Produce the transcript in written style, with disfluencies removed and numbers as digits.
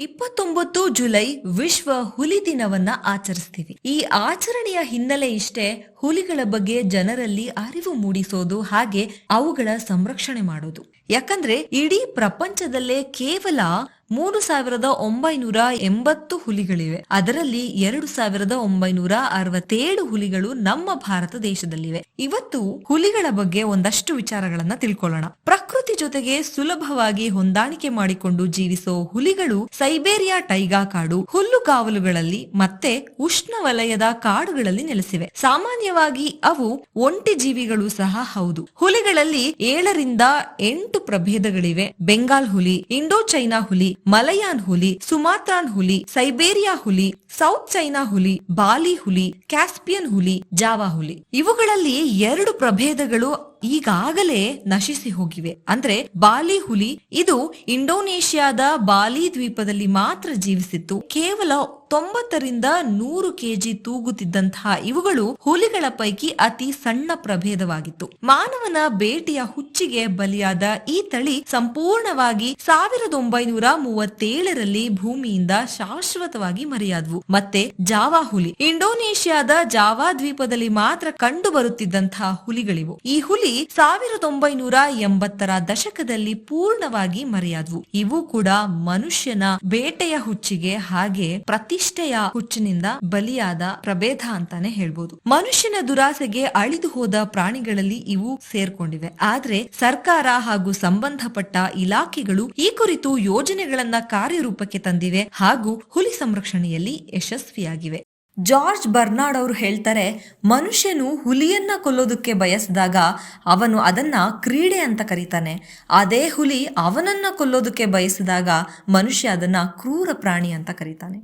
29 July ವಿಶ್ವ ಹುಲಿ ದಿನವನ್ನ ಆಚರಿಸ್ತೀವಿ. ಈ ಆಚರಣೆಯ ಹಿನ್ನೆಲೆ ಇಷ್ಟೇ, ಹುಲಿಗಳ ಬಗ್ಗೆ ಜನರಲ್ಲಿ ಅರಿವು ಮೂಡಿಸೋದು ಹಾಗೆ ಅವುಗಳ ಸಂರಕ್ಷಣೆ ಮಾಡೋದು. ಯಾಕಂದ್ರೆ ಇಡೀ ಪ್ರಪಂಚದಲ್ಲೇ ಕೇವಲ 3980 ಹುಲಿಗಳಿವೆ. ಅದರಲ್ಲಿ 2967 ಹುಲಿಗಳು ನಮ್ಮ ಭಾರತ ದೇಶದಲ್ಲಿವೆ. ಇವತ್ತು ಹುಲಿಗಳ ಬಗ್ಗೆ ಒಂದಷ್ಟು ವಿಚಾರಗಳನ್ನ ತಿಳ್ಕೊಳ್ಳೋಣ. ಪ್ರಕೃತಿ ಜೊತೆಗೆ ಸುಲಭವಾಗಿ ಹೊಂದಾಣಿಕೆ ಮಾಡಿಕೊಂಡು ಜೀವಿಸೋ ಹುಲಿಗಳು ಸೈಬೇರಿಯಾ ಟೈಗಾ ಕಾಡು, ಹುಲ್ಲುಗಾವಲುಗಳಲ್ಲಿ ಮತ್ತೆ ಉಷ್ಣವಲಯದ ಕಾಡುಗಳಲ್ಲಿ ನೆಲೆಸಿವೆ. ಸಾಮಾನ್ಯವಾಗಿ ಅವು ಒಂಟಿ ಜೀವಿಗಳು ಸಹ ಹೌದು. ಹುಲಿಗಳಲ್ಲಿ 7 ರಿಂದ 8 ಪ್ರಭೇದಗಳಿವೆ. ಬೆಂಗಾಲ್ ಹುಲಿ, ಇಂಡೋ ಚೈನಾ ಹುಲಿ, ಮಲಯಾನ್ ಹುಲಿ, ಸುಮಾತ್ರಾನ್ ಹುಲಿ, ಸೈಬೇರಿಯಾ ಹುಲಿ, ಸೌತ್ ಚೈನಾ ಹುಲಿ, ಬಾಲಿ ಹುಲಿ, ಕ್ಯಾಸ್ಪಿಯನ್ ಹುಲಿ, ಜಾವಾ ಹುಲಿ. ಇವುಗಳಲ್ಲಿ 2 ಪ್ರಭೇದಗಳು ಈಗಾಗಲೇ ನಶಿಸಿ ಹೋಗಿವೆ. ಅಂದ್ರೆ ಬಾಲಿ ಹುಲಿ ಇದು ಇಂಡೋನೇಷ್ಯಾದ ಬಾಲಿ ದ್ವೀಪದಲ್ಲಿ ಮಾತ್ರ ಜೀವಿಸಿತ್ತು. ಕೇವಲ 90 ರಿಂದ 100 ಕೆಜಿ ತೂಗುತ್ತಿದ್ದಂತಹ ಇವುಗಳು ಹುಲಿಗಳ ಪೈಕಿ ಅತಿ ಸಣ್ಣ ಪ್ರಭೇದವಾಗಿತ್ತು. ಮಾನವನ ಬೇಟೆಯ ಹುಚ್ಚಿಗೆ ಬಲಿಯಾದ ಈ ತಳಿ ಸಂಪೂರ್ಣವಾಗಿ 1937ರಲ್ಲಿ ಭೂಮಿಯಿಂದ ಶಾಶ್ವತವಾಗಿ ಮರೆಯಾದವು. ಮತ್ತೆ ಜಾವಾ ಹುಲಿ, ಇಂಡೋನೇಷ್ಯಾದ ಜಾವಾ ದ್ವೀಪದಲ್ಲಿ ಮಾತ್ರ ಕಂಡು ಬರುತ್ತಿದ್ದಂತಹ ಹುಲಿಗಳಿವು. ಈ ಹುಲಿ 1980ರ ದಶಕದಲ್ಲಿ ಪೂರ್ಣವಾಗಿ ಮರೆಯಾದವು. ಇವು ಕೂಡ ಮನುಷ್ಯನ ಬೇಟೆಯ ಹುಚ್ಚಿಗೆ ಹಾಗೆ ಪ್ರತಿಷ್ಠೆಯ ಹುಚ್ಚಿನಿಂದ ಬಲಿಯಾದ ಪ್ರಭೇದ ಅಂತಾನೆ ಹೇಳ್ಬೋದು. ಮನುಷ್ಯನ ದುರಾಸೆಗೆ ಅಳಿದು ಹೋದ ಪ್ರಾಣಿಗಳಲ್ಲಿ ಇವು ಸೇರ್ಕೊಂಡಿವೆ. ಆದ್ರೆ ಸರ್ಕಾರ ಹಾಗೂ ಸಂಬಂಧಪಟ್ಟ ಇಲಾಖೆಗಳು ಈ ಕುರಿತು ಯೋಜನೆಗಳನ್ನ ಕಾರ್ಯರೂಪಕ್ಕೆ ತಂದಿವೆ ಹಾಗೂ ಹುಲಿ ಸಂರಕ್ಷಣೆಯಲ್ಲಿ ಯಶಸ್ವಿಯಾಗಿವೆ. ಜಾರ್ಜ್ ಬರ್ನಾರ್ಡ್ ಅವರು ಹೇಳ್ತಾರೆ, ಮನುಷ್ಯನು ಹುಲಿಯನ್ನ ಕೊಲ್ಲೋದಕ್ಕೆ ಬಯಸಿದಾಗ ಅವನು ಅದನ್ನ ಕ್ರೀಡೆ ಅಂತ ಕರೀತಾನೆ. ಅದೇ ಹುಲಿ ಅವನನ್ನ ಕೊಲ್ಲೋದಕ್ಕೆ ಬಯಸಿದಾಗ ಮನುಷ್ಯ ಅದನ್ನ ಕ್ರೂರ ಪ್ರಾಣಿ ಅಂತ ಕರೀತಾನೆ.